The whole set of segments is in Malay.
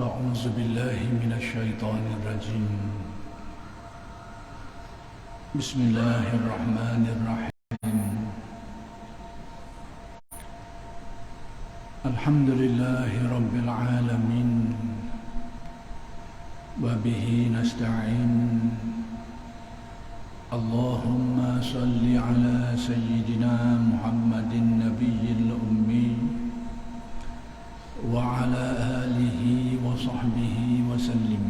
أعوذ بالله من الشيطان الرجيم. بسم الله الرحمن الرحيم. الحمد لله رب العالمين وبه نستعين. اللهم صل على سيدنا محمد النبي الأمي وعلى آله وصحبه وسلم.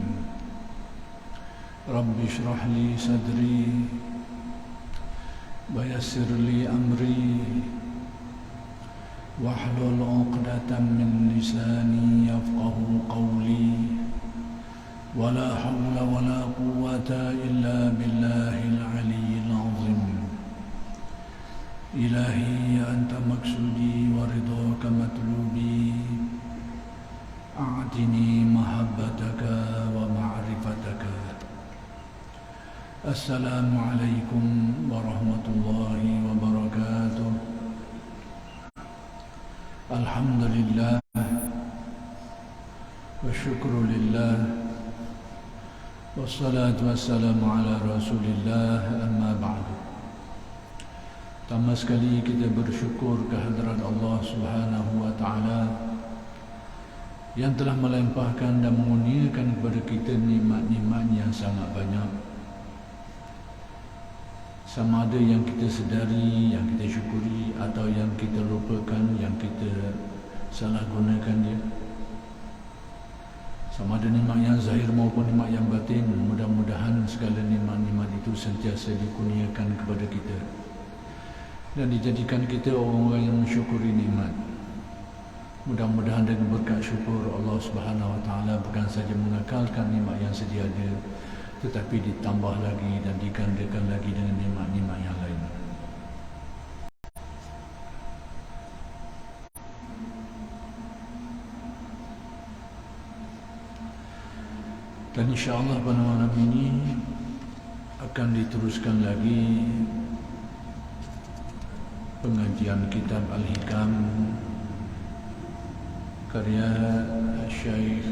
رب اشرح لي صدري ويسر لي أمري واحلل عقدة من لساني يفقه قولي. ولا حول ولا قوة إلا بالله العلي العظيم. إلهي أنت مقصودي ورضاك مطلوبي. أعطني محبتك ومعرفتك. السلام عليكم ورحمة الله وبركاته. الحمد لله والشكر لله والصلاة والسلام على رسول الله. أما بعد. Pertama sekali kita bersyukur kehadirat Allah Subhanahu wa taala yang telah melimpahkan dan mengurniakan kepada kita nikmat-nikmat yang sangat banyak. Sama ada yang kita sedari, yang kita syukuri, atau yang kita lupakan, yang kita salah gunakan dia. Sama ada nikmat yang zahir maupun nikmat yang batin. Mudah-mudahan segala nikmat-nikmat itu sentiasa dikurniakan kepada kita dan dijadikan kita orang-orang yang mensyukuri nikmat. Mudah-mudahan dengan berkat syukur Allah Subhanahu wa taala bukan saja mengekalkan nikmat yang sedia ada, tetapi ditambah lagi dan digandakan lagi dengan nikmat-nikmat yang lain. Dan insya-Allah pada malam ini akan diteruskan lagi pengajian kitab Al-Hikam karya Syekh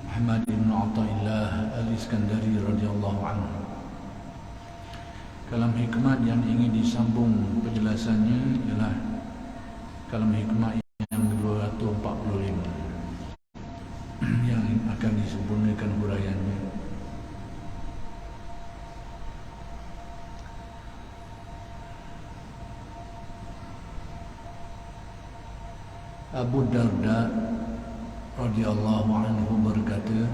Ahmad bin Athaillah Al-Iskandari radhiyallahu anhu. Kalam hikmat yang ingin disambung penjelasannya ialah kalam hikmat yang ke-245 yang akan disempurnakan huraiannya. Abu Darda radhiyallahu anhu berkata,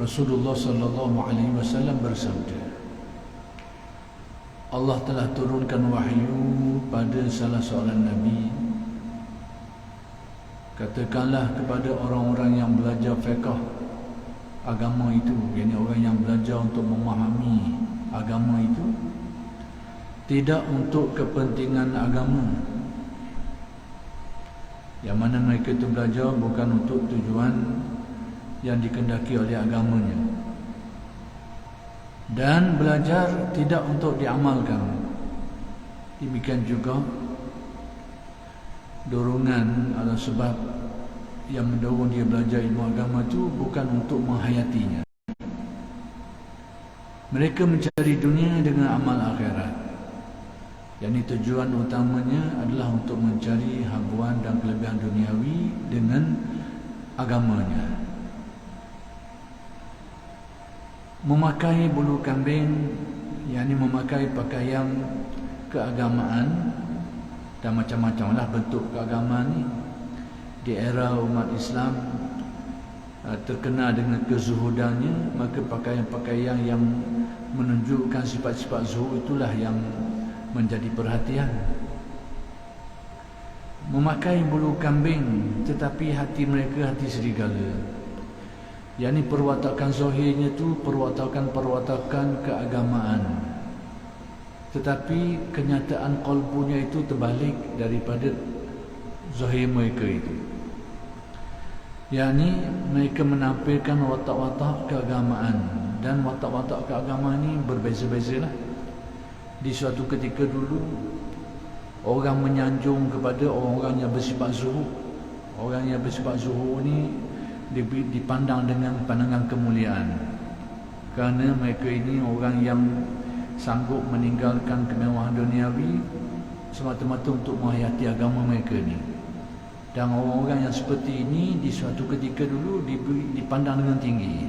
Rasulullah sallallahu alaihi wasallam bersabda, Allah telah turunkan wahyu pada salah seorang nabi. Katakanlah kepada orang-orang yang belajar fiqh agama itu, yakni orang yang belajar untuk memahami agama itu, tidak untuk kepentingan agama, yang mana mereka itu belajar bukan untuk tujuan yang dikehendaki oleh agamanya, dan belajar tidak untuk diamalkan. Demikian juga dorongan atau sebab yang mendorong dia belajar ilmu agama itu bukan untuk menghayatinya. Mereka mencari dunia dengan amal akhirat. Yang ini tujuan utamanya adalah untuk mencari habuan dan kelebihan duniawi dengan agamanya. Memakai bulu kambing, yakni memakai pakaian keagamaan, dan macam-macamlah bentuk keagamaan ni di era umat Islam terkenal dengan kezuhudannya, maka pakaian-pakaian yang menunjukkan sifat-sifat zuhud itulah yang menjadi perhatian. Memakai bulu kambing tetapi hati mereka hati serigala. Yang ini perwatakan zahirnya tu perwatakan keagamaan, tetapi kenyataan qalbunya itu terbalik daripada zahir mereka itu. Yang ini mereka menampilkan watak-watak keagamaan, dan watak-watak keagamaan ini berbeza-bezalah. Di suatu ketika dulu, orang menyanjung kepada orang-orang yang bersifat zuhud, Orang yang bersifat zuhud ni dipandang dengan pandangan kemuliaan, kerana mereka ini orang yang sanggup meninggalkan kemewahan duniawi semata-mata untuk menghayati agama mereka ni. Dan orang-orang yang seperti ini di suatu ketika dulu dipandang dengan tinggi,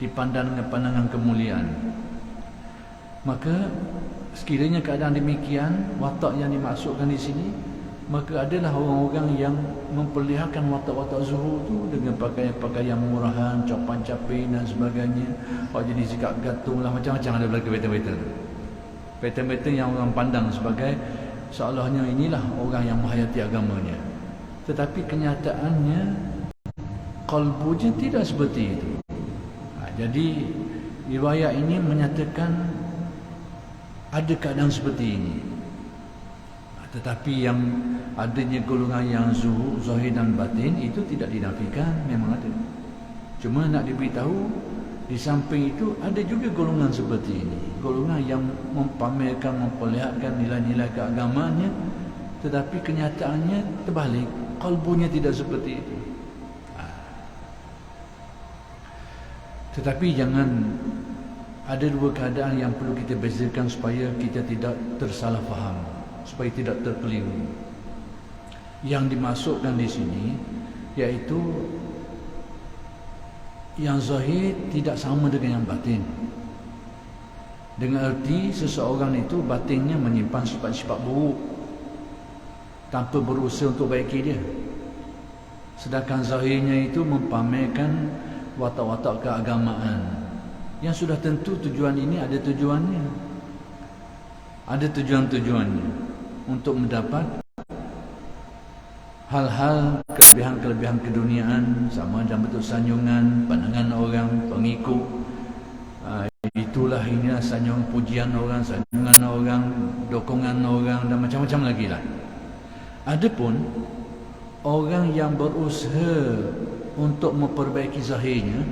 dipandang dengan pandangan kemuliaan. Maka sekiranya keadaan demikian, watak yang dimaksudkan di sini, maka adalah orang-orang yang memperlihatkan watak-watak zuhud tu dengan pakaian-pakaian murahan, capan-capin dan sebagainya. Jadi sikap gantung lah, macam-macam ada belaka pattern-pattern. Pattern-pattern yang orang pandang sebagai seolahnya inilah orang yang menghayati agamanya. Tetapi kenyataannya qalbunya tidak seperti itu. Jadi riwayat ini menyatakan ada keadaan seperti ini. Tetapi yang adanya golongan yang zahir dan batin itu tidak dinafikan, memang ada. Cuma nak diberitahu, di samping itu ada juga golongan seperti ini, golongan yang mempamerkan, memperlihatkan nilai-nilai keagamaannya, tetapi kenyataannya terbalik, kalbunya tidak seperti itu. Tetapi jangan, ada dua keadaan yang perlu kita bezakan supaya kita tidak tersalah faham, supaya tidak terkeliru. Yang dimasukkan di sini iaitu yang zahir tidak sama dengan yang batin. Dengan erti seseorang itu batinnya menyimpan sifat-sifat buruk tanpa berusaha untuk baiki dia, sedangkan zahirnya itu mempamerkan watak-watak keagamaan yang sudah tentu tujuan ini ada tujuannya, ada tujuan-tujuannya untuk mendapat hal-hal kelebihan-kelebihan keduniaan, sama dalam bentuk sanjungan, pandangan orang, pengikut. Itulah inilah sanjungan pujian orang, sanjungan orang, dokongan orang dan macam-macam lagi lah. Adapun orang yang berusaha untuk memperbaiki zahirnya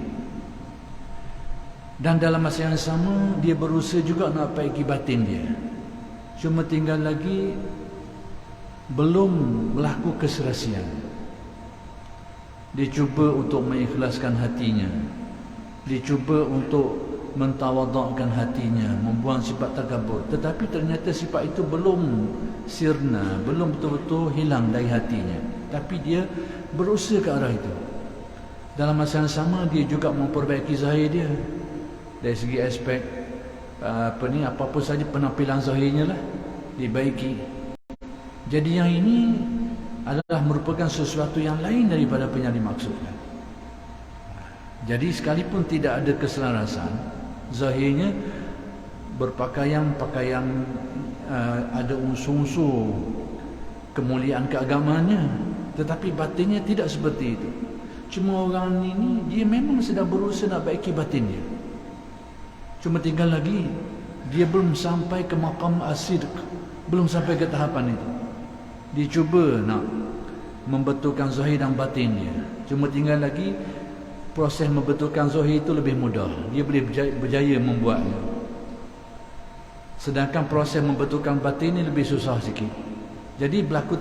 dan dalam masa yang sama dia berusaha juga nak perbaiki batin dia, cuma tinggal lagi belum berlaku keserasian. Dia cuba untuk mengikhlaskan hatinya, dia cuba untuk mentawadakkan hatinya, membuang sifat takabur, tetapi ternyata sifat itu belum sirna, belum betul-betul hilang dari hatinya, tapi dia berusaha ke arah itu. Dalam masa yang sama dia juga memperbaiki zahir dia dari segi aspek apa-apa saja penampilan zahirnya lah dibaiki. Jadi yang ini adalah merupakan sesuatu yang lain daripada apa yang dimaksudkan. Jadi sekalipun tidak ada keselarasan, zahirnya berpakaian-pakaian ada unsur-unsur kemuliaan keagamaannya, tetapi batinnya tidak seperti itu. Cuma orang ini dia memang sedang berusaha nak baiki batin dia, cuma tinggal lagi dia belum sampai ke maqam as-sidq, belum sampai ke tahapan itu. Dia cuba nak membetulkan zahir dan batin dia, cuma tinggal lagi proses membetulkan zahir itu lebih mudah, dia boleh berjaya membuatnya, sedangkan proses membetulkan batin ini lebih susah sikit. Jadi berlaku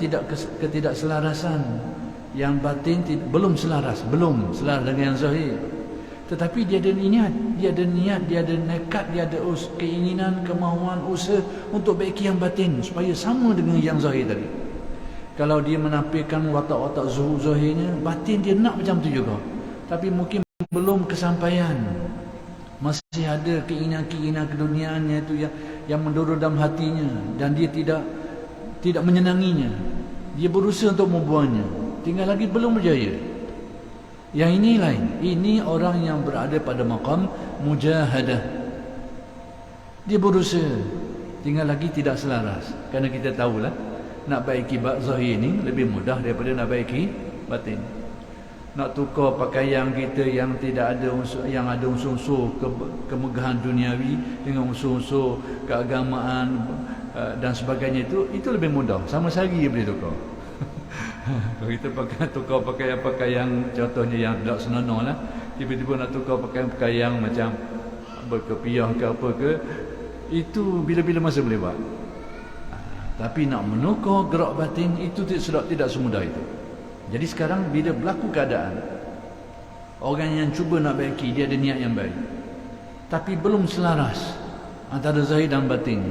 ketidakselarasan, yang batin belum selaras dengan yang zahir. Tetapi dia ada niat, dia ada nekat, dia ada keinginan, kemahuan, usaha untuk baiki yang batin supaya sama dengan yang zahir tadi. Kalau dia menampilkan watak-watak zahirnya, batin dia nak macam tu juga, tapi mungkin belum kesampaian, masih ada keinginan-keinginan keduniaannya itu yang mendorong dalam hatinya, dan dia tidak menyenanginya. Dia berusaha untuk membuangnya, tinggal lagi belum berjaya. Yang ini lain, ini orang yang berada pada maqam mujahadah. Dia berusaha, tinggal lagi tidak selaras. Kerana kita tahulah, nak baiki zahir ini lebih mudah daripada nak baiki batin. Nak tukar pakaian kita yang tidak ada yang ada unsur-unsur kemegahan duniawi dengan unsur-unsur keagamaan dan sebagainya, itu lebih mudah. Sama sekali boleh tukar. Kalau kita tukar pakaian-pakaian contohnya yang tidak senonoh lah, tiba-tiba nak tukar pakaian-pakaian macam berkepiah ke apa ke, itu bila-bila masa boleh buat. Tapi nak menukar gerak batin itu tidak semudah itu. Jadi sekarang bila berlaku keadaan orang yang cuba nak baiki, dia ada niat yang baik, tapi belum selaras antara zahir dan batin.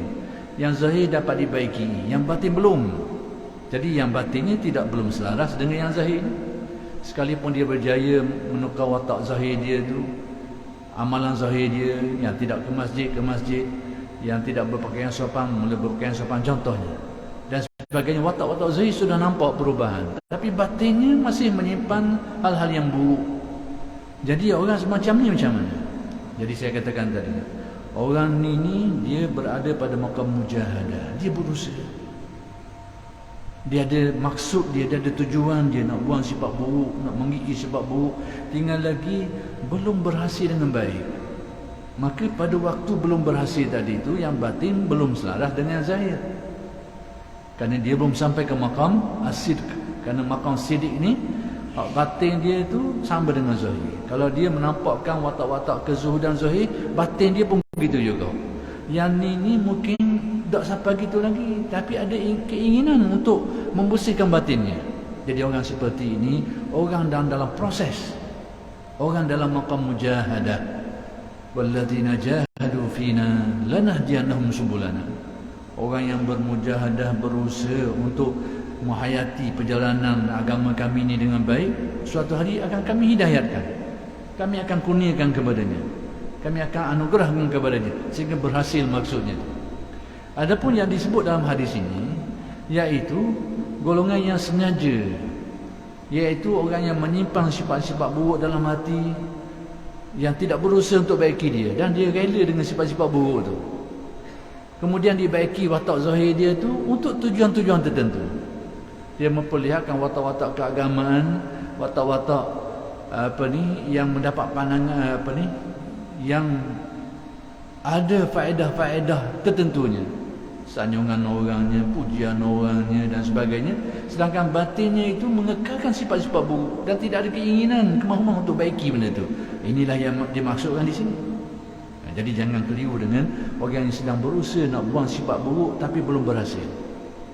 Yang zahir dapat dibaiki, yang batin belum. Jadi yang batinnya belum selaras dengan yang zahir. Sekalipun dia berjaya menukar watak zahir dia tu, amalan zahir dia, yang tidak ke masjid, yang tidak berpakaian sopan, mula berpakaian sopan contohnya, dan sebagainya. Watak-watak zahir sudah nampak perubahan, tapi batinnya masih menyimpan hal-hal yang buruk. Jadi orang semacam ni macam mana? Jadi saya katakan tadi, orang ni dia berada pada maqam mujahadah. Dia berusaha, dia ada maksud, dia ada tujuan, dia nak buang sifat buruk, nak mengikis sifat buruk, tinggal lagi belum berhasil dengan baik. Maka pada waktu belum berhasil tadi itu, yang batin belum selaras dengan zahir, kerana dia belum sampai ke maqam as-sidq. Kerana maqam sidq ni, batin dia itu sama dengan zahir. Kalau dia menampakkan watak-watak kezuhudan zahir, batin dia pun begitu juga. Yang ni mungkin tak sampai gitu lagi, tapi ada keinginan untuk membersihkan batinnya. Jadi orang seperti ini, orang dalam proses, orang dalam maqam mujahadah. Walladzina jahadu fina lanahdiyannahum subulana. Orang yang bermujahadah, berusaha untuk menghayati perjalanan agama kami ini dengan baik, suatu hari akan kami hidayatkan, kami akan kurniakan kepadanya, kami akan anugerahkan kepadanya sehingga berhasil maksudnya. Adapun yang disebut dalam hadis ini, iaitu golongan yang sengaja, iaitu orang yang menyimpan sifat-sifat buruk dalam hati, yang tidak berusaha untuk baiki dia, dan dia rela dengan sifat-sifat buruk tu. Kemudian dibaiki watak zahir dia tu untuk tujuan-tujuan tertentu. Dia memperlihatkan watak-watak keagamaan, watak-watak yang mendapat pandangan yang ada faedah-faedah tertentunya, sanjungan orangnya, pujian orangnya dan sebagainya. Sedangkan batinnya itu mengekalkan sifat-sifat buruk dan tidak ada keinginan, kemahuan untuk baiki benda itu. Inilah yang dimaksudkan di sini. Jadi jangan keliru dengan orang yang sedang berusaha nak buang sifat buruk tapi belum berhasil.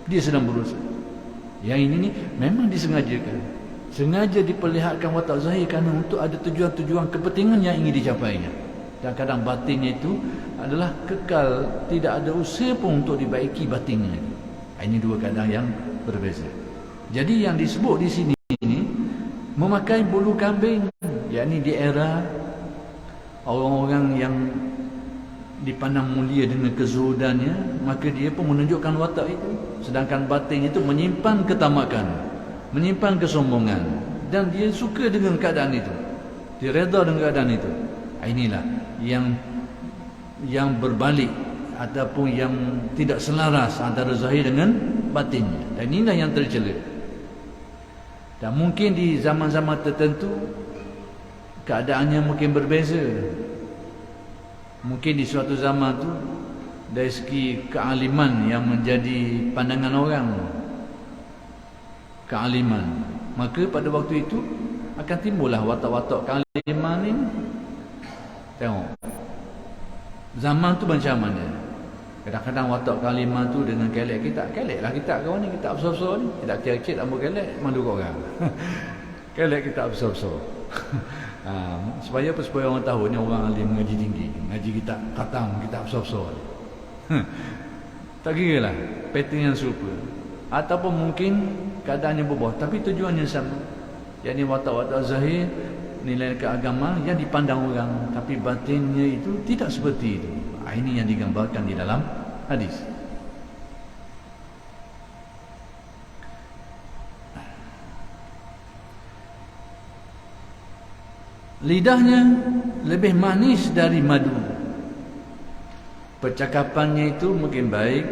Dia sedang berusaha. Yang ini ni memang disengajakan, sengaja diperlihatkan watak zahir kerana untuk ada tujuan-tujuan kepentingan yang ingin dicapainya. Dan kadang batinnya itu adalah kekal, tidak ada usaha pun untuk dibaiki batinnya. Ini dua keadaan yang berbeza. Jadi yang disebut di sini ini memakai bulu kambing, yakni di era orang-orang yang dipandang mulia dengan kezuhudannya, maka dia pun menunjukkan watak itu. Sedangkan batin itu menyimpan ketamakan, menyimpan kesombongan, dan dia suka dengan keadaan itu, dia reda dengan keadaan itu. Inilah yang berbalik ataupun yang tidak selaras antara zahir dengan batinnya, dan inilah yang tercela. Dan mungkin di zaman-zaman tertentu keadaannya mungkin berbeza. Mungkin di suatu zaman tu dari segi kealiman yang menjadi pandangan orang, kealiman, maka pada waktu itu akan timbullah watak-watak kealiman ini. Tengok zaman tu macam mana. Kadang-kadang watak kealiman tu dengan kelek kita, keleklah kita kawan ni, kita besar-besar ni, tidak kecil-kecil tak kelek, malu kat orang. Kelek kita besar-besar. Supaya apa? Supaya orang tahu ni orang alim, mengaji tinggi, ngaji kita khatam, kita besar-besar. Tak kira lah pattern yang serupa, ataupun mungkin keadaannya berubah tapi tujuannya sama, yakni watak-watak zahir, nilai keagamaan yang dipandang orang, tapi batinnya itu tidak seperti itu. Ini yang digambarkan di dalam hadis. Lidahnya lebih manis dari madu. Percakapannya itu mungkin baik,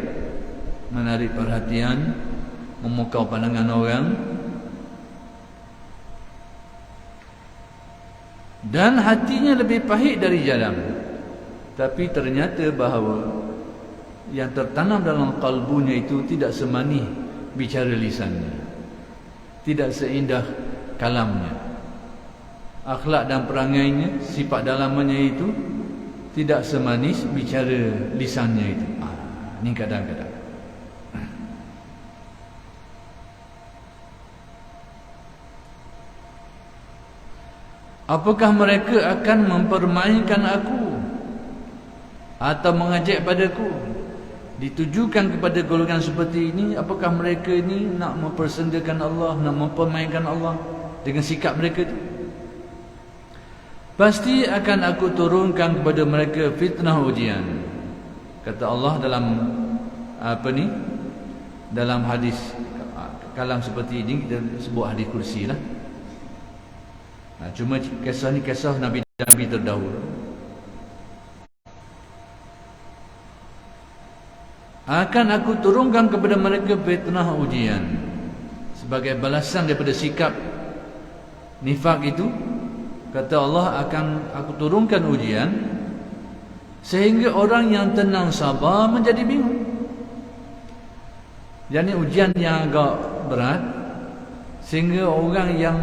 menarik perhatian, memukau pandangan orang, dan hatinya lebih pahit dari jalam. Tapi ternyata bahawa yang tertanam dalam kalbunya itu tidak semanis bicara lisannya, tidak seindah kalamnya. Akhlak dan perangainya, sifat dalamannya itu tidak semanis bicara lisannya itu. Ini kadang-kadang. Apakah mereka akan mempermainkan aku atau mengajak padaku? Ditujukan kepada golongan seperti ini. Apakah mereka ini nak mempersendakan Allah, nak mempermainkan Allah dengan sikap mereka itu? Pasti akan aku turunkan kepada mereka fitnah ujian. Kata Allah dalam dalam hadis kalam seperti ini, kita sebut hadis kursi lah. Cuma kisah ni kisah Nabi-Nabi terdahulu. Akan aku turunkan kepada mereka fitnah ujian sebagai balasan daripada sikap nifak itu. Kata Allah, akan aku turunkan ujian sehingga orang yang tenang sabar menjadi bingung. Jadi ujian yang agak berat sehingga orang yang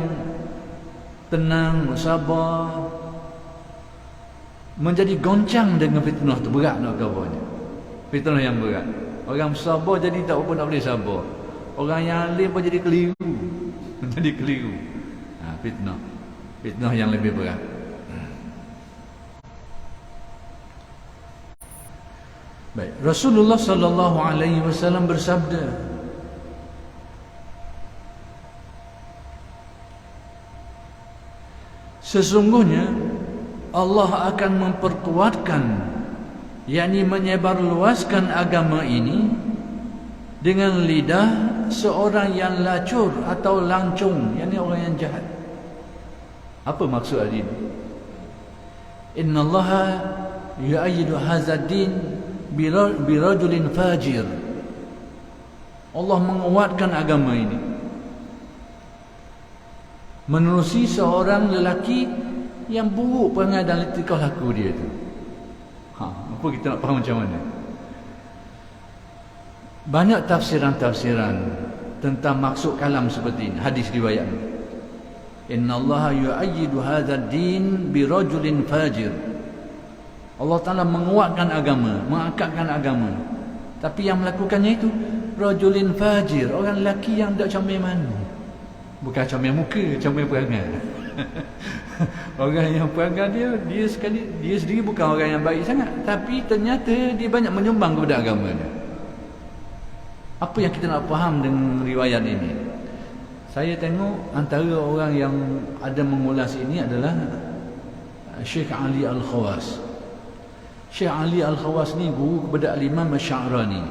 tenang, sabar menjadi goncang dengan fitnah tu. Berat nak kabarnya. Fitnah yang berat. Orang sabar jadi tak apa nak boleh sabar. Orang yang alim pun jadi keliru. Jadi keliru. Fitnah. Fitnah yang lebih berat. Baik, Rasulullah sallallahu alaihi wasallam bersabda, sesungguhnya Allah akan memperkuatkan, yakni menyebarluaskan agama ini dengan lidah seorang yang lacur atau lancung, yakni orang yang jahat. Apa maksud hadis ini? Innallaha yu'ayyidu hadzal din birajulin fajir. Allah menguatkan agama ini menerusi seorang lelaki yang buruk perangai dan tingkah laku dia tu. Apa kita nak faham macam mana? Banyak tafsiran-tafsiran tentang maksud kalam seperti ini, hadis riwayat ini. Innallaha yu'ayyidu hadzal din birajulin fajir. Allah Ta'ala menguatkan agama, mengakatkan agama. Tapi yang melakukannya itu rajulin fajir, orang lelaki yang tak comel mana. Bukan comel muka, comel perangai. Orang yang perangai dia sendiri bukan orang yang baik sangat, tapi ternyata dia banyak menyumbang kepada agamanya. Apa yang kita nak faham dengan riwayat ini? Saya tengok antara orang yang ada mengulas ini adalah Syekh Ali Al-Khawas. Syekh Ali Al-Khawas ni guru kepada Al-Imam Asy'arani.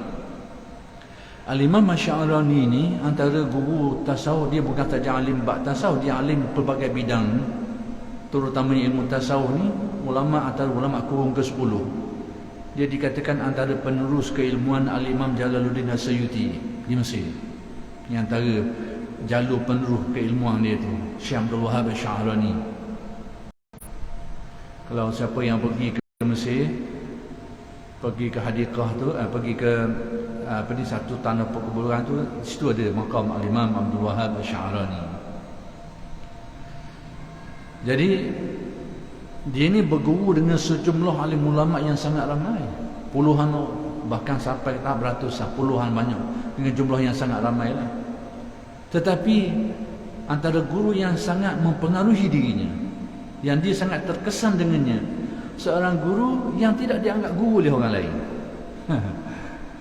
Al-Imam Asy'arani ni antara guru tasawuf, dia bukan saja alim bab tasawuf, dia alim pelbagai bidang, terutamanya ilmu tasawuf ni, ulama antara ulama kurun ke-10. Dia dikatakan antara penerus keilmuan Al-Imam Jalaluddin As-Suyuti di Mesir. Ini antara jalur penerus keilmuan dia tu, Syekh Abdul Wahab Asy'arani. Kalau siapa yang pergi ke Mesir, pergi ke Hadiqah tu, pergi ke satu tanah perkuburan tu, situ ada makam Al-Imam Abdul Wahab Asy'arani. Jadi dia ni berguru dengan sejumlah alim ulama yang sangat ramai, puluhan, bahkan sampai tahap ratusan, puluhan, banyak, dengan jumlah yang sangat ramai lah. Tetapi antara guru yang sangat mempengaruhi dirinya, yang dia sangat terkesan dengannya, seorang guru yang tidak dianggap guru oleh orang lain.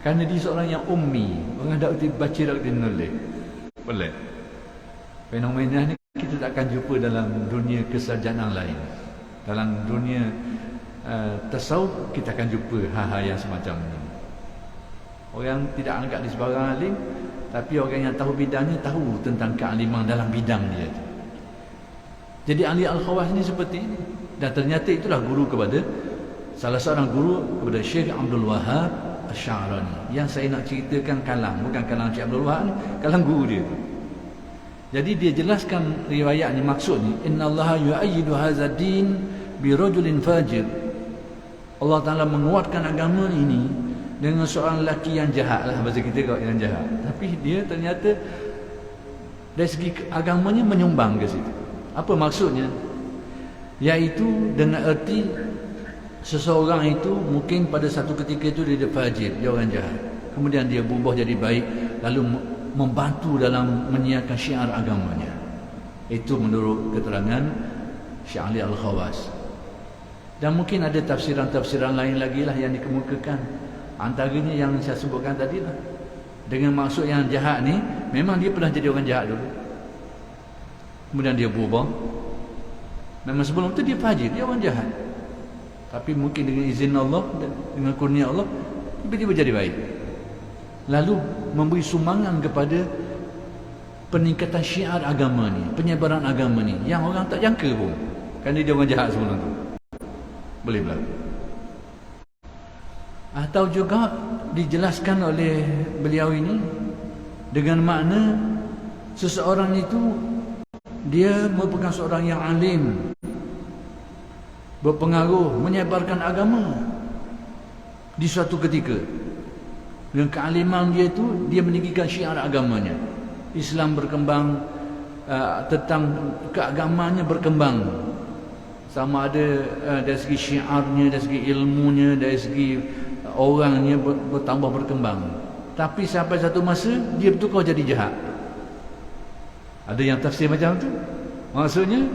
Kerana dia seorang yang ummi, orang tak boleh baca, tak boleh nulis. Boleh. Fenomena ni kita tak akan jumpa dalam dunia kesarjanaan lain. Dalam dunia tasawuf kita akan jumpa hal-hal yang semacam ini. Orang tidak anggap dia sebarang alim, tapi orang yang tahu bidangnya tahu tentang kealiman dalam bidang dia. Jadi Ali Al-Khawas ni seperti ini. Dan ternyata itulah guru kepada, salah seorang guru kepada Syekh Abdul Wahab Asy'arani. Yang saya nak ceritakan kalam, bukan kalam Syekh Abdul Wahab ni, kalam guru dia. Jadi dia jelaskan riwayat ni, maksud ni, innallaha yu'ayyidu hadzal din birajulin fajir. Allah Ta'ala menguatkan agama ini dengan seorang lelaki yang jahat lah, bahasa kita kau yang jahat. Tapi dia ternyata dari segi agamanya menyumbang ke situ. Apa maksudnya? Iaitu dengan erti seseorang itu mungkin pada satu ketika itu dia fajir, dia orang jahat. Kemudian dia berubah jadi baik, lalu membantu dalam menyiarkan syiar agamanya. Itu menurut keterangan Syekh Ali Al-Khawas. Dan mungkin ada tafsiran-tafsiran lain lagi lah yang dikemukakan. Antaranya yang saya sebutkan tadi lah. Dengan maksud yang jahat ni, memang dia pernah jadi orang jahat dulu. Kemudian dia berubah. Memang sebelum tu dia fajir, dia orang jahat. Tapi mungkin dengan izin Allah, dengan kurnia Allah, tiba-tiba jadi baik. Lalu memberi sumbangan kepada peningkatan syiar agama ni, penyebaran agama ni, yang orang tak jangka pun. Kerana dia orang jahat sebelum tu. Boleh berlaku. Atau juga dijelaskan oleh beliau ini dengan makna seseorang itu dia merupakan seorang yang alim, berpengaruh, menyebarkan agama di suatu ketika. Dengan kealiman dia itu, dia meninggikan syiar agamanya. Islam berkembang, tentang keagamanya berkembang. Sama ada dari segi syiarnya, dari segi ilmunya, dari segi orangnya bertambah berkembang. Tapi sampai satu masa dia bertukar jadi jahat. Ada yang tafsir macam tu. Maksudnya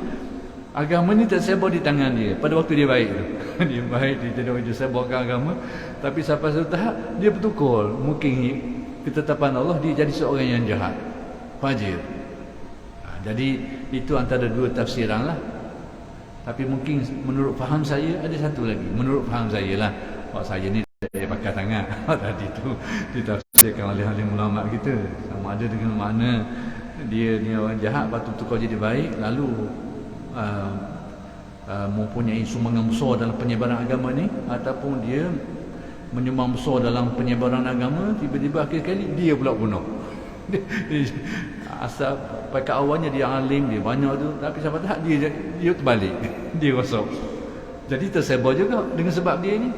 agama ni tak sebar di tangan dia pada waktu dia baik tu. Dia baik, dia jadi orang sebarkan agama. Tapi sampai satu tahap dia bertukar. Mungkin ketetapan Allah dia jadi seorang yang jahat, fajir. Jadi itu antara dua tafsiran lah. Tapi mungkin menurut faham saya ada satu lagi. Menurut faham saya lah. Saya ni saya pakai tangan. Tadi tu ditafsirkan oleh ahli ulama kita. Sama ada dengan makna dia ni orang jahat, lepas tu tukar jadi baik, lalu mempunyai sumbangan besar dalam penyebaran agama ni, ataupun dia menyumbang besar dalam penyebaran agama, tiba-tiba akhir kali dia pula bunuh. Asal pada awalnya dia alim, dia banyak tu, tapi sampai tak dia terbalik. Dia rosak. Jadi tersebar juga dengan sebab dia ni.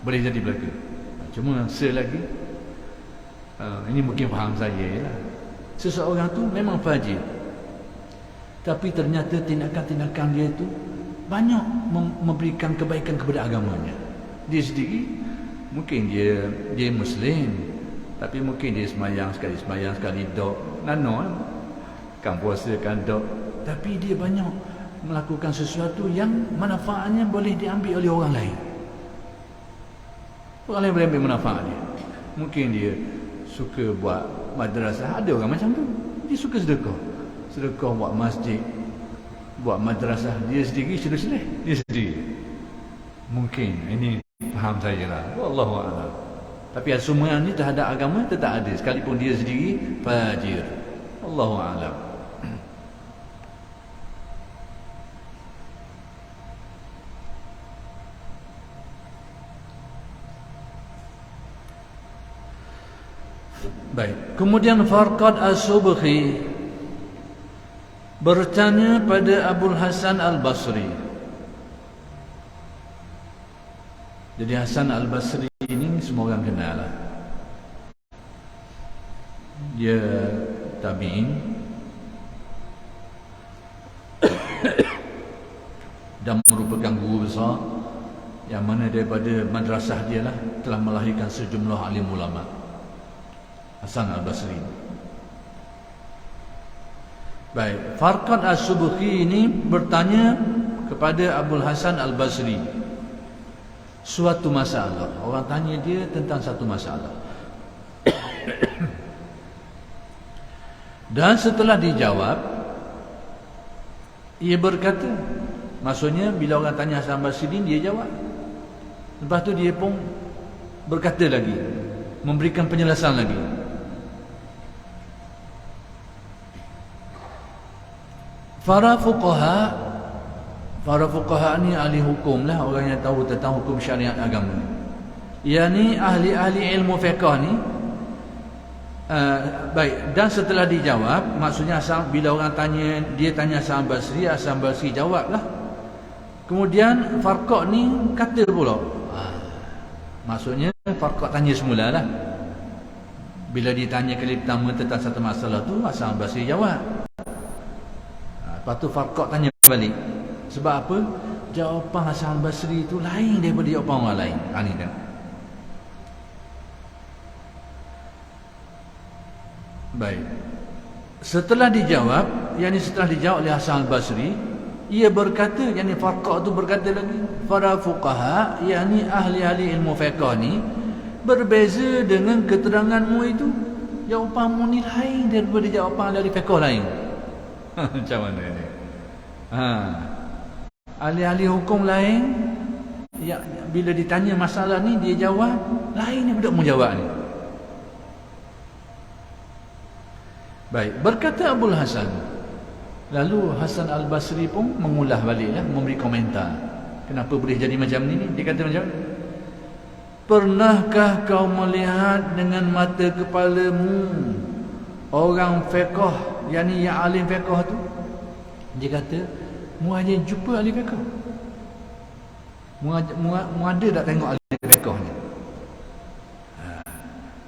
Boleh jadi berlaku. Cuma selagi ini mungkin faham saya lah. Seseorang tu memang fajir, tapi ternyata tindakan-tindakan dia tu banyak memberikan kebaikan kepada agamanya. Dia sendiri mungkin dia Muslim, tapi mungkin dia semayang sekali dok, nano kan puasa kan dok, tapi dia banyak melakukan sesuatu yang manfaatnya boleh diambil oleh orang lain. Orang lain boleh ambil manfaat dia. Mungkin dia suka buat madrasah, ada orang macam tu. Dia suka sedekah buat masjid, buat madrasah, dia sendiri selesai, dia sendiri. Mungkin ini faham saya lah, wallahu a'lam. Tapi semua ni terhadap agama tetap ada, sekalipun dia sendiri fajir. Wallahu a'lam. Baik. Kemudian Farqad As-Subhi bertanya pada Abul Hasan Al-Basri. Jadi Hasan Al-Basri ini semua orang kenal lah. Dia tabi'in dan merupakan guru besar yang mana daripada madrasah dia lah telah melahirkan sejumlah alim ulama. Hasan Al-Basri. Baik, Farqad As-Subhi ini bertanya kepada Abul Hasan Al-Basri suatu masalah. Orang tanya dia tentang satu masalah. Dan setelah dijawab, ia berkata, maksudnya bila orang tanya Hasan Al-Basri, dia jawab. Lepas tu dia pun berkata lagi, memberikan penjelasan lagi. Para fuqaha ni ahli hukum lah, orang yang tahu tentang hukum syariat agama. Yani ahli-ahli ilmu fiqh ni. Baik, dan setelah dijawab, maksudnya bila orang tanya, dia tanya Hasan Basri jawablah. Kemudian Farqad ni kata pula. Maksudnya Farqad tanya semula lah. Bila ditanya kali pertama tentang satu masalah tu, Hasan Basri jawab. Lepas tu Farqad tanya balik. Sebab apa? Jawapan Hasan Basri itu lain daripada jawapan orang lain. Ni tengok. Baik. Setelah dijawab, yakni setelah dijawab oleh Hasan Al-Basri, ia berkata, yakni Farqa tu berkata lagi, para fuqaha, yakni ahli-ahli ilmu fiqh ni berbeza dengan keteranganmu itu. Jawapanmu ni lain daripada jawapan ahli fiqh lain. Macam mana ni? Ahli-ahli hukum lain, ya, bila ditanya masalah ni dia jawab lain daripada mu jawab ni. Baik, berkata Abul Hasan. Lalu Hasan Al-Basri pun mengulah baliklah, memberi komentar. Kenapa boleh jadi macam ni? Dia kata macam, pernahkah kau melihat dengan mata kepalamu orang fiqh, yakni yang alim fiqh tu? Dia kata, mu hanya jumpa ahli fiqh. Mu ada tak tengok ahli fiqh ni?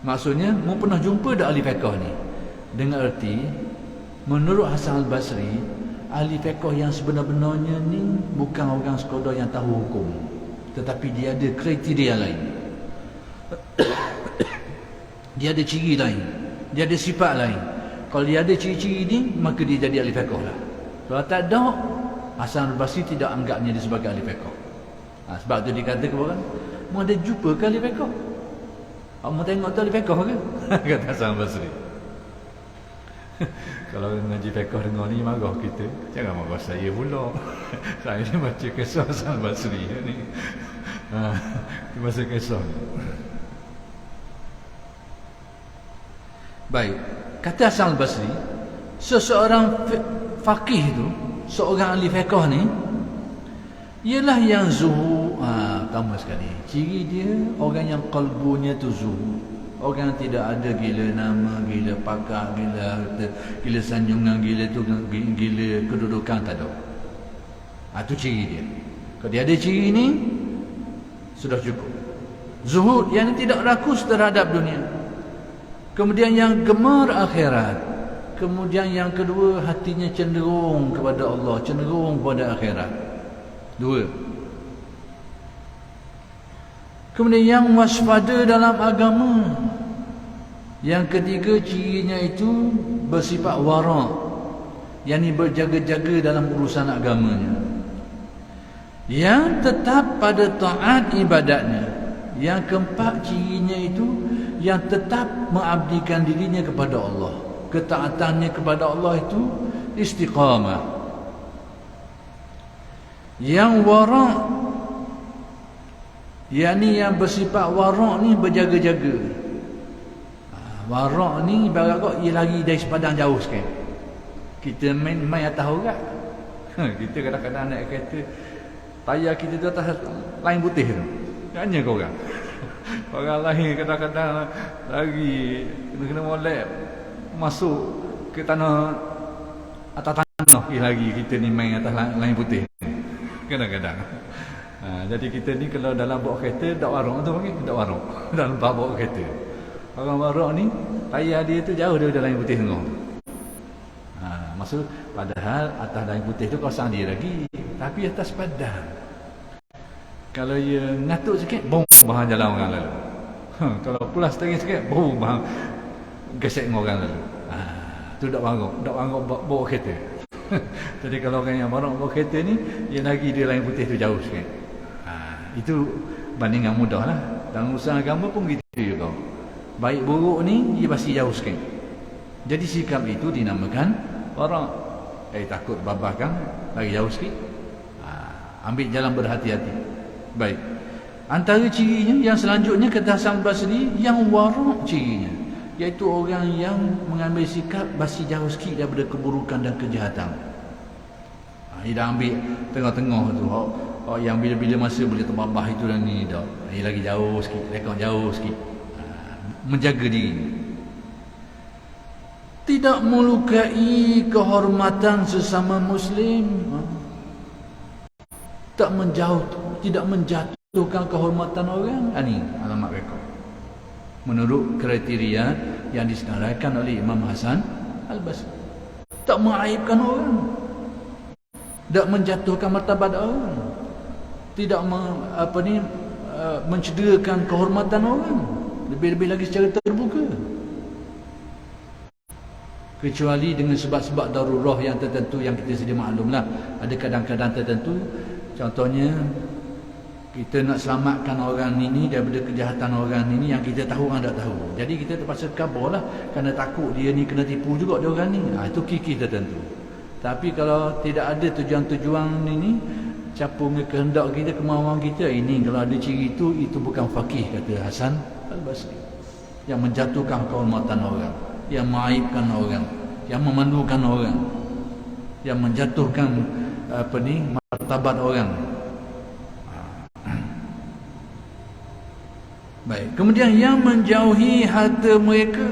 Maksudnya, mu pernah jumpa tak ahli fiqh ni? Dengan erti, menurut Hasan Al-Basri, ahli fiqh yang sebenar-benarnya ni bukan orang sekadar yang tahu hukum, tetapi dia ada kriteria lain. Dia ada ciri lain, dia ada sifat lain. Kalau dia ada ciri-ciri ni, maka dia jadi ahli fiqh lah. Kalau tak ada, Hasan Al-Basri tidak anggapnya dia sebagai ahli fiqh. Sebab tu dia kata kepada orang, mu ada jumpa ke ahli fiqh? Mu tengok tu ahli fiqh ke? Kata Hasan Al-Basri. Kalau ngaji fiqh dengar ni marah kita, jangan marah saya pula. Saya ni baca kisah Hasan Al-Basri ni. Masa kisah ni. Baik, kata Hasan Al-Basri, seseorang faqih tu, seorang ahli fiqh ni, ialah yang zuhud. Pertama sekali, ciri dia orang yang qalbunya tu zuhud. Orang tidak ada gila nama, gila pakar, gila harta, gila sanjungan, gila tu, gila kedudukan, tak ada. Itu ciri dia. Kalau dia ada ciri ni, sudah cukup. Zuhud, yang tidak rakus terhadap dunia. Kemudian yang gemar akhirat. Kemudian yang kedua, hatinya cenderung kepada Allah, cenderung kepada akhirat. Dua. Kemudian yang waspada dalam agama. Yang ketiga, cirinya itu bersifat wara', yakni berjaga-jaga dalam urusan agamanya. Yang tetap pada taat ibadatnya. Yang keempat, cirinya itu yang tetap mengabdikan dirinya kepada Allah. Ketaatannya kepada Allah itu istiqamah. Yang wara', yakni yang bersifat wara' ni berjaga-jaga. Wara' ni ibarat kau ia lari dari sepadang jauh sikit. Kita main atas orang. Kita kadang-kadang naik kereta, tayar kita tu atas lain putih tu. Tanya kau orang. Orang lain kadang-kadang lari kena molek masuk ke tanah, atas tanah lagi, kita ni main atas lain putih. Kadang-kadang. Jadi kita ni kalau dalam bawa kereta, dak warung tu panggil, dak warung. Dalam bawa kereta. Orang warung ni, tayar dia tu jauh daripada lain putih tengah. Maksud, padahal atas lain putih tu kawasan dia lagi. Tapi atas padang. Kalau ia ngatuk sikit, bom, bahan jalan orang lalu. Kalau pulas tering sikit, bom, bahan gesek dengan orang lalu. Tu dak warung bawa kereta. Jadi kalau orang yang warung bawa kereta ni, dia lagi dia lain putih tu jauh sikit. Itu bandingan mudah lah. Dalam urusan agama pun gitu juga. Baik buruk ni dia pasti jauh sikit. Jadi sikap itu dinamakan wara'. Takut babahkan, lagi jauh sikit. Ambil jalan berhati-hati. Baik. Antara cirinya yang selanjutnya kata Hasan Basri, yang wara' cirinya, iaitu orang yang mengambil sikap basi jauh sikit daripada keburukan dan kejahatan. Dia dah ambil tengah-tengah tu. Yang bila-bila masa boleh terbabah itu dan ni dah. Dia lagi jauh sikit, rekod jauh sikit. Menjaga diri. Tidak melukai kehormatan sesama muslim. Tidak menjatuhkan kehormatan orang. Ini alamat rekod. Menurut kriteria yang disenaraikan oleh Imam Hasan Al-Basri. Tak mengaibkan orang. Tak menjatuhkan martabat orang. Tidak mencederakan kehormatan orang. Lebih-lebih lagi secara terbuka. kecuali dengan sebab-sebab darurah yang tertentu yang kita sedia maklumlah. Ada kadang-kadang tertentu, contohnya kita nak selamatkan orang ini daripada kejahatan orang ini yang kita tahu orang tak tahu. Jadi kita terpaksa kabarlah kerana takut dia ni kena tipu juga dia orang ni. Itu kiki tertentu. Tapi kalau tidak ada tujuan-tujuan ini, capung kehendak kita, kemauan kita, ini kalau ada ciri itu bukan faqih, kata Hasan Al-Basri. Yang menjatuhkan kehormatan orang, yang mengaibkan orang, yang memalukan orang, yang menjatuhkan martabat orang. Baik, kemudian yang menjauhi harta mereka,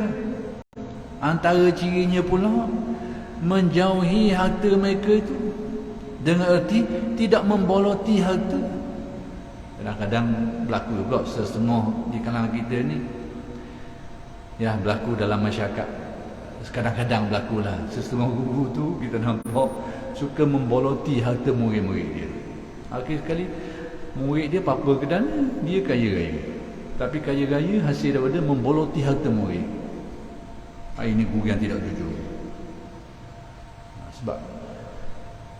antara cirinya pula menjauhi harta mereka itu dengan erti tidak memboloti harta. Kadang-kadang berlaku juga setengah di kalangan kita ni, ya, berlaku dalam masyarakat. Kadang-kadang berlakulah setengah guru tu kita nampak suka memboloti harta murid-murid dia. Akhir sekali murid dia apa-apa kedana, dia kaya-kaya. Tapi kaya-kaya hasil daripada memboloti harta murid. Ini guru yang tidak jujur. Sebab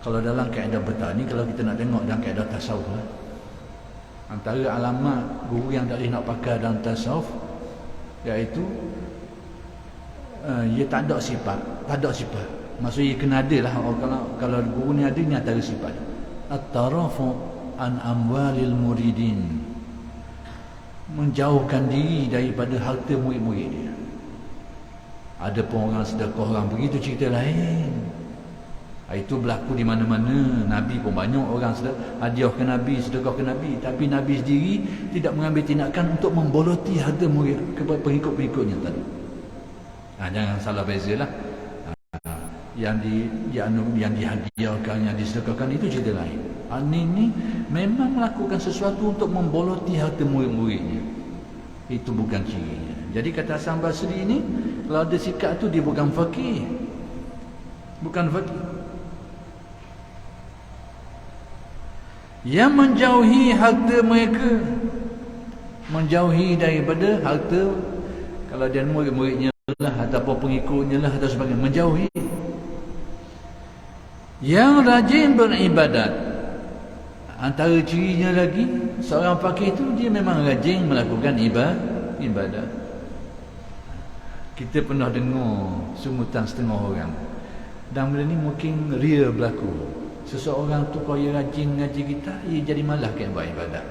kalau dalam kaedah bertani, kalau kita nak tengok dalam kaedah tasawuf, antara alamat guru yang tak boleh nak pakai dalam tasawuf, iaitu ia tak ada sifat. Maksudnya ia kena ada lah. Kalau guru ni ada, ni antara sifat at-tarafu an amwalil muridin, menjauhkan diri daripada harta murid-murid dia. Ada pun orang sedekah orang begitu, cerita lain. Itu berlaku di mana-mana. Nabi pun banyak orang hadiah ke Nabi, sedekah ke Nabi, tapi Nabi sendiri tidak mengambil tindakan untuk memboloti harta murid kepada pengikut-pengikutnya tadi. Jangan salah bezalah. Yang dihadiahkan, yang disedekahkan, itu cerita lain. Ini memang melakukan sesuatu untuk memboloti harta murid-muridnya. Itu bukan cirinya. Jadi kata Hasan Basri ini, kalau ada sikap tu, dia bukan faqih. Bukan faqih. Yang menjauhi harta mereka, menjauhi daripada harta, kalau dia murid-muridnya lah ataupun pengikutnya lah atau sebagainya, menjauhi. Yang rajin beribadat, antara cirinya lagi seorang faqih itu dia memang rajin melakukan ibadat. Kita pernah dengar sungutan setengah orang, dan benda ni mungkin real berlaku. Seseorang tu kalau ia rajin ngaji kita, ia jadi malah kan buat ibadat.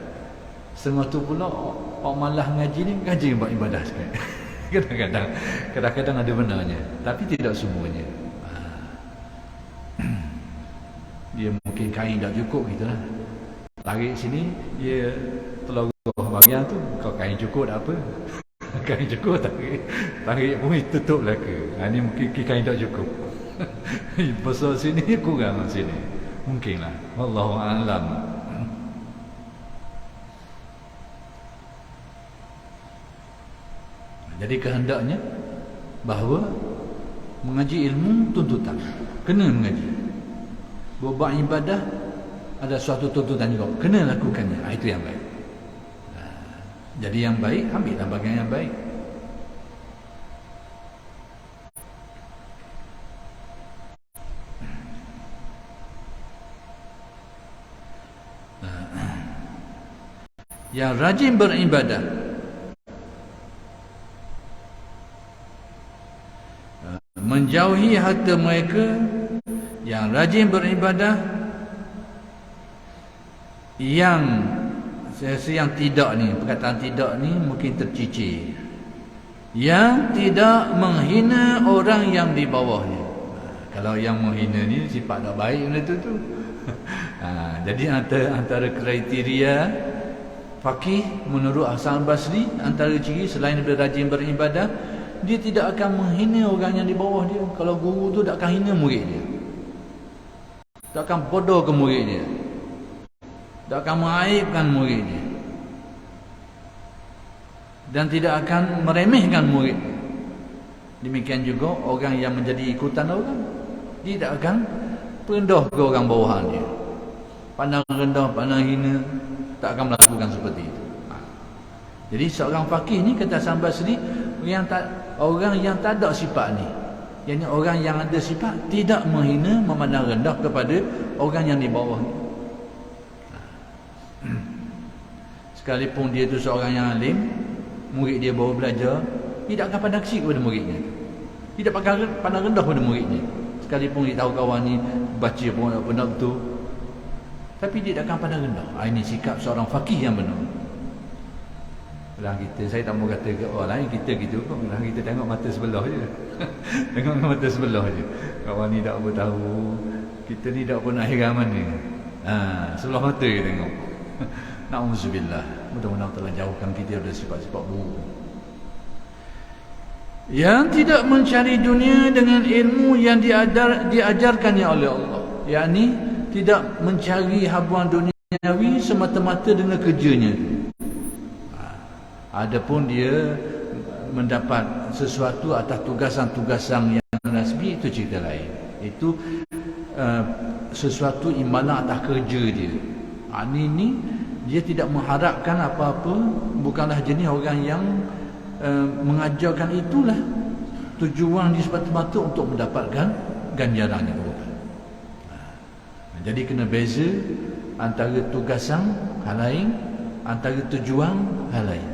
Setengah tu pula orang malah ngaji ni rajin buat ibadat sekali. Kadang-kadang ada benarnya, tapi tidak semuanya. Dia mungkin kain tak cukup gitu lah. Tarik sini, dia telurah bagian tu, kau kain cukup tak apa. Kain cukup, tarik pun tutup lah ke. Ini mungkin kain tak cukup. Besar sini, kurang sini. Mungkinlah. Wallahu a'lam. Jadi kehendaknya bahawa mengaji ilmu tuntutan, kena mengaji. Buat ibadah ada suatu tuntutan juga, kena lakukannya. Itu yang baik. Jadi yang baik, ambillah bagian yang baik. Yang rajin beribadah, menjauhi harta mereka, yang rajin beribadah, yang tidak ni, perkataan tidak ni mungkin tercicir, yang tidak menghina orang yang di bawahnya. Kalau yang menghina ni sifat tak baik benda tu. Jadi antara kriteria faqih menurut Hasan Basri, antara ciri selain daripada rajin beribadah, dia tidak akan menghina orang yang di bawah dia. Kalau guru tu tak akan hina murid dia, tak akan bodoh ke murid dia, tak akan mengaibkan murid dia, dan tidak akan meremehkan murid. Demikian juga orang yang menjadi ikutan orang, dia tak akan rendah ke orang bawahan dia, pandang rendah, pandang hina, tak akan melakukan seperti itu. Jadi seorang faqih ni, kata Hasan Basri, orang yang tak ada sifat ni, Yang orang yang ada sifat tidak menghina, memandang rendah kepada orang yang di bawah ni. Sekalipun dia tu seorang yang alim, murid dia baru belajar, tidak akan pandang kecil kepada muridnya. Tidak akan pandang rendah kepada muridnya. Sekalipun dia tahu kawan ni baca pun benar betul, tapi dia tak akan pandang rendah. Ini sikap seorang faqih yang benar. Lah kita, saya tak mau kata ke orang lain, kita gitu kok. Lah kita tengok mata sebelah je. Tengok mata sebelah je. Kawan ni tak apa tahu, kita ni tak pernah akhirat mana. Sebelah mata kita tengok. Na'udzubillah. Mudah-mudahan telah jauhkan kita dari sifat-sifat buruk. Yang tidak mencari dunia dengan ilmu yang diajarkannya oleh Allah, yakni tidak mencari habuan duniawi semata-mata dengan kerjanya. Adapun dia mendapat sesuatu atas tugasan-tugasan yang rasmi, itu cerita lain. Itu sesuatu imbalan atas kerja dia. Ini dia tidak mengharapkan apa-apa, bukanlah jenis orang yang mengajarkan itulah tujuan dia semata-mata untuk mendapatkan ganjaran itu. Jadi kena beza antara tugasan hal lain, antara tujuan hal lain.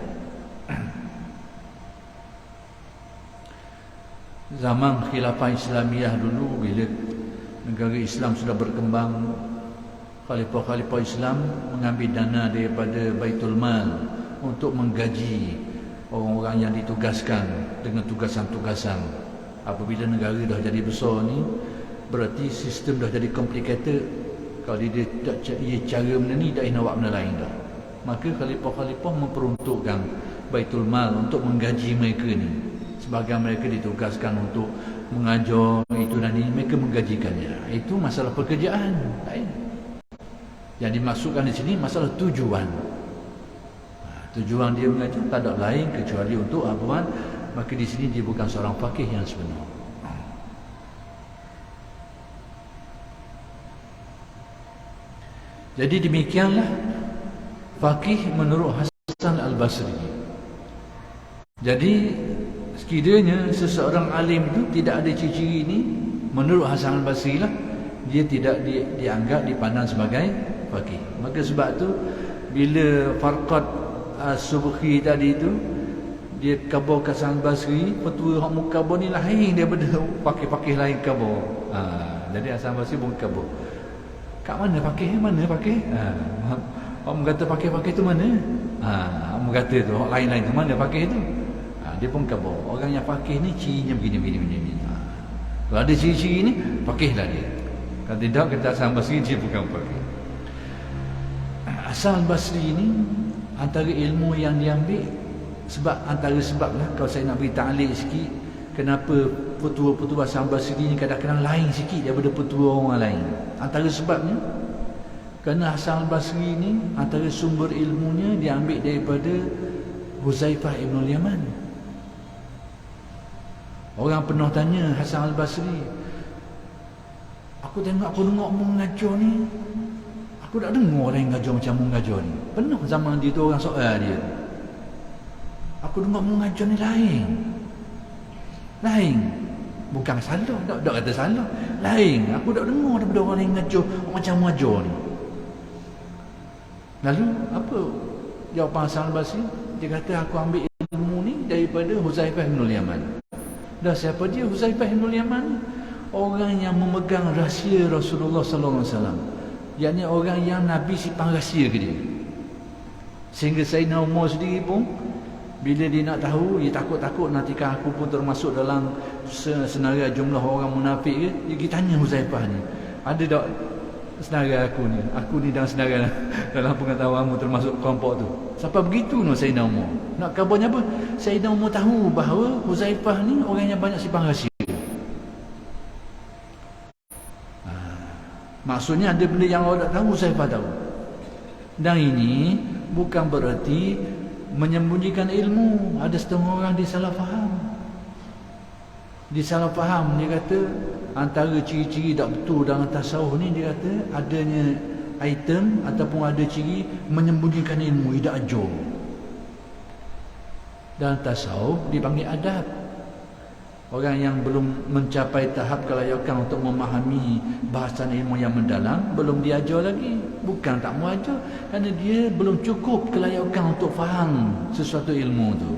Zaman khilafah Islamiyah dulu, bila negara Islam sudah berkembang, khalifah-khalifah Islam mengambil dana daripada Baitul Mal untuk menggaji orang-orang yang ditugaskan dengan tugasan-tugasan. Apabila negara dah jadi besar ni, berarti sistem dah jadi complicated. Kalau dia tak cara benda ni, tak nak buat benda lain dah. Maka khalifah-khalifah memperuntukkan Baitul Mal untuk menggaji mereka ni. Sebagian mereka ditugaskan untuk mengajar itu dan ini, mereka menggajikannya. Itu masalah pekerjaan lain. Yang dimasukkan di sini masalah tujuan. Tujuan dia mengajar tak ada lain kecuali untuk habuan. Maka di sini dia bukan seorang faqih yang sebenar. Jadi demikianlah faqih menurut Hasan Al-Basri. Jadi sekiranya seseorang alim itu tidak ada ciri-ciri ini, menurut Hasan Al-Basri lah, dia tidak dianggap, dipandang sebagai faqih. Maka sebab tu bila Farqad Subhi tadi itu dia khabar Hasan Al-Basri, petua hak mukabah ni lain daripada faqih-faqih lain khabar. Jadi Hasan Al-Basri pun khabar. Kat mana faqih? Mana faqih? Orang kata faqih-faqih tu mana? Orang kata tu orang lain-lain tu mana faqih tu? Dia pun khabar. Orang yang faqih ni cirinya begini. Kalau ada ciri-ciri ni, faqihlah dia. Kalau tidak, kata Hasan Basri, dia bukan faqih. Hasan Basri ni antara ilmu yang diambil, antara sebab lah, kalau saya nak beri ta'liq sikit, kenapa petua-petua Hasan Basri ni kadang-kadang lain sikit daripada petua orang lain. Antara sebabnya, kerana Hasan Basri ni antara sumber ilmunya diambil daripada Huzaifah Ibn Yaman. Orang pernah tanya Hasan Al-Basri, aku dengar mengajar ni, aku tak dengar orang mengajar macam mengajar ni. Pernah zaman dia tu orang soal dia, aku dengar mengajar ni lain. Bukan salah, tak kata salah, lain. Aku tak dengar daripada orang yang mengajar macam mengajar ni. Lalu apa jawapan Hasan Al-Basri? Dia kata, aku ambil ilmu ni daripada Huzaifah Ibn Yaman. Dah siapa dia Huzaifah Ibn Yaman? Orang yang memegang rahsia Rasulullah sallallahu alaihi wasallam. Yakni orang yang Nabi simpan rahsia ke dia. Sehingga Sayyidina Umar sendiri pun bila dia nak tahu, dia takut-takut nantikan aku pun termasuk dalam senarai jumlah orang munafik ke, dia pergi tanya Huzaifah ni, ada tak senarai aku ni dalam senarai dalam pengetahuanmu termasuk kelompok tu. Sampai begitu no Sayyidina Umar. Nak khabarnya apa? Sayyidina Umar tahu bahawa Huzaifah ni orang yang banyak simpan rahsia. Maksudnya ada benda yang orang tak tahu, Huzaifah tahu. Dan ini bukan berarti menyembunyikan ilmu. Ada setengah orang dia salah faham. Dia kata antara ciri-ciri tak betul dalam tasawuf ni, dia kata adanya item ataupun ada ciri menyembunyikan ilmu, tidak ajar. Dalam tasawuf dipanggil adab. Orang yang belum mencapai tahap kelayakan untuk memahami bahasan ilmu yang mendalam, belum diajar lagi. Bukan tak mau ajar, kerana dia belum cukup kelayakan untuk faham sesuatu ilmu tu.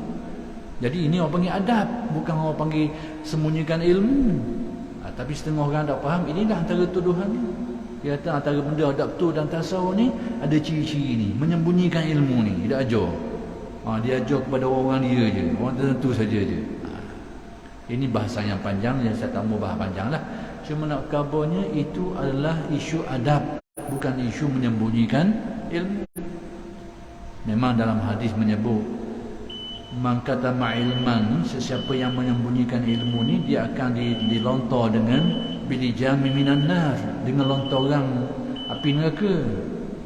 Jadi ini orang panggil adab, bukan orang panggil sembunyikan ilmu. Tapi setengah orang tak faham, inilah antara tuduhan ni. Dia kata antara benda adab tu dan tasawuf ni ada ciri-ciri ni, menyembunyikan ilmu ni, dia ajar. Dia ajar kepada orang dia je, orang tertentu saja je. Ini bahasa yang panjang, yang saya tak mau bahas panjang lah. Cuma nak kabarnya itu adalah isu adab, bukan isu menyembunyikan ilmu. Memang dalam hadis menyebut, man katama ilman, sesiapa yang menyembunyikan ilmu ni, dia akan dilontar dengan bilijami minan nar, dengan lontaran api neraka.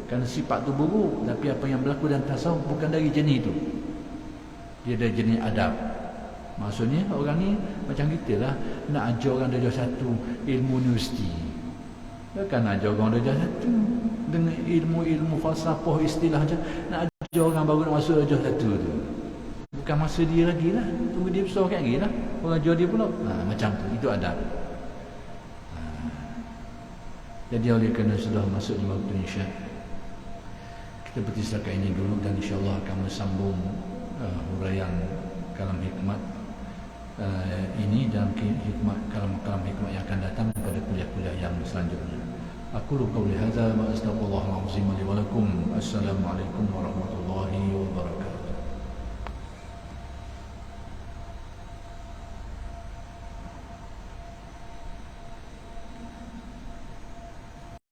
Kerana sifat tu buruk, tapi apa yang berlaku dalam tasawuf bukan dari jenis itu. Dia dari jenis adab. Maksudnya orang ni macam kita lah, nak ajar orang darjah 1 ilmu universiti. Bukan nak ajar orang darjah 1 dengan ilmu-ilmu falsafah istilah je. Nak ajar orang baru nak masuk darjah 1 tu. Bukan masa dia lagi lah, tunggu dia besar kan lagi lah. Orang ajar dia pula macam tu, itu adab. Jadi oleh kerana sudah masuk di waktu Isya, kita berhenti setakat ini dulu, dan insyaAllah akan bersambung huraian kalam hikmat ini dalam kalam hikmat yang akan datang pada kuliah-kuliah yang selanjutnya. Aku qawli hadza wa astaghfirullahal azim li wa lakum. Assalamualaikum warahmatullahi wabarakatuh.